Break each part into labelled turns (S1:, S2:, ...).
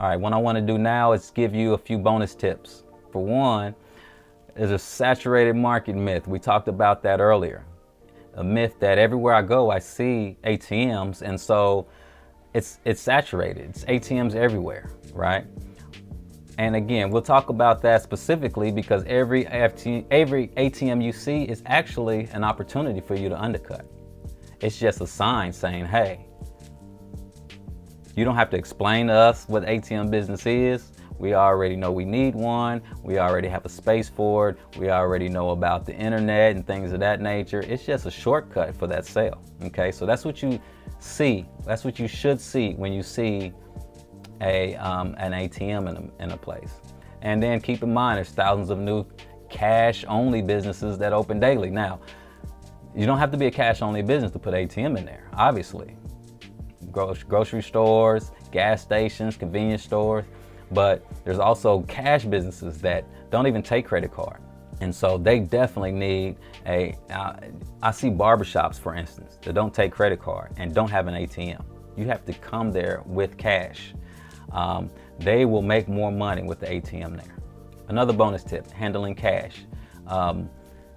S1: All right, what I want to do now is give you a few bonus tips. For one, there's a saturated market myth. We talked about that earlier. A myth that everywhere I go, I see ATMs, and so it's saturated. It's ATMs everywhere, right? And again, we'll talk about that specifically because every ATM you see is actually an opportunity for you to undercut. It's just a sign saying, hey, you don't have to explain to us what ATM business is. We already know we need one. We already have a space for it. We already know about the internet and things of that nature. It's just a shortcut for that sale, okay? So that's what you see. That's what you should see when you see an ATM in a place. And then keep in mind, there's thousands of new cash-only businesses that open daily. Now, you don't have to be a cash-only business to put ATM in there, obviously. Grocery stores, gas stations, convenience stores, but there's also cash businesses that don't even take credit card. And so they definitely need I see barbershops, for instance, that don't take credit card and don't have an ATM. You have to come there with cash. They will make more money with the ATM there. Another bonus tip, handling cash.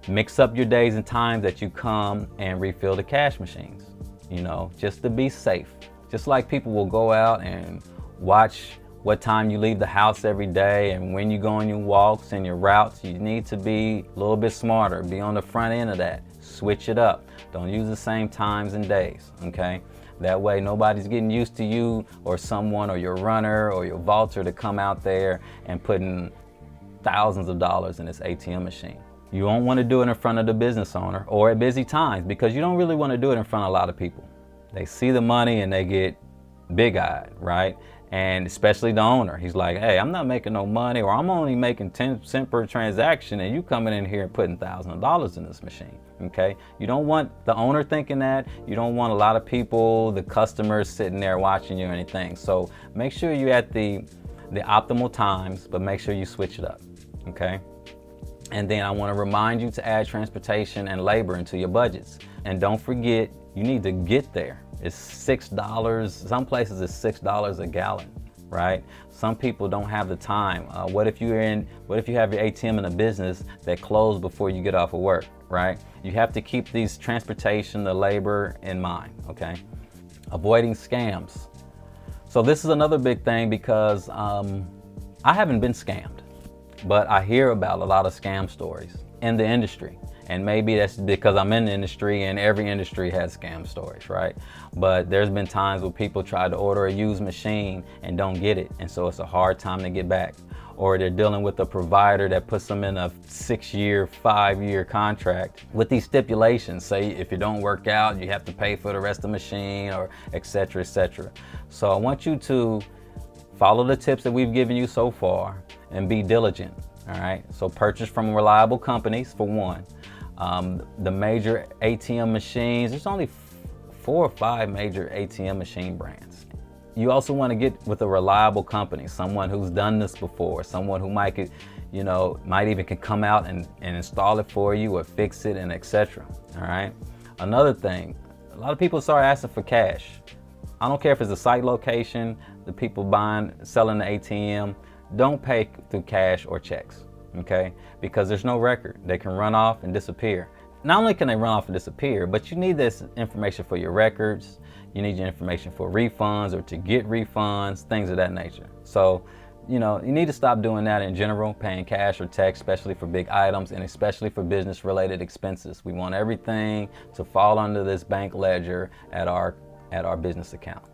S1: Mix up your days and times that you come and refill the cash machines, you know, just to be safe. Just like people will go out and watch what time you leave the house every day and when you go on your walks and your routes, you need to be a little bit smarter, be on the front end of that. Switch it up. Don't use the same times and days, okay? That way nobody's getting used to you or someone or your runner or your vaulter to come out there and putting thousands of dollars in this ATM machine. You don't want to do it in front of the business owner or at busy times because you don't really want to do it in front of a lot of people. They see the money and they get big-eyed, right? And especially the owner. He's like, hey, I'm not making no money, or I'm only making 10 cents per transaction, and you coming in here and putting thousands of dollars in this machine, okay? You don't want the owner thinking that. You don't want a lot of people, the customers sitting there watching you or anything. So make sure you're at the optimal times, but make sure you switch it up, okay? And then I want to remind you to add transportation and labor into your budgets. And don't forget, you need to get there. It's $6, some places it's $6 a gallon, right? Some people don't have the time. What if you have your ATM in a business that closed before you get off of work, right? You have to keep these transportation, the labor in mind, okay? Avoiding scams. So this is another big thing because I haven't been scammed, but I hear about a lot of scam stories in the industry. And maybe that's because I'm in the industry and every industry has scam stories, right? But there's been times where people try to order a used machine and don't get it. And so it's a hard time to get back. Or they're dealing with a provider that puts them in a 6-year, 5-year contract with these stipulations. Say if you don't work out, you have to pay for the rest of the machine, or et cetera, et cetera. So I want you to follow the tips that we've given you so far and be diligent, all right? So purchase from reliable companies, for one. The major ATM machines, there's only 4 or 5 major ATM machine brands. You also want to get with a reliable company, someone who's done this before, someone who might even can come out and install it for you or fix it and etc. All right. Another thing, a lot of people start asking for cash. I don't care if it's a site location, the people selling the ATM, don't pay through cash or checks. Okay, because there's no record. They can run off and disappear. Not only can they run off and disappear, but you need this information for your records. You need your information for refunds or to get refunds, things of that nature. So, you need to stop doing that in general, paying cash or check, especially for big items and especially for business related expenses. We want everything to fall under this bank ledger at our business account.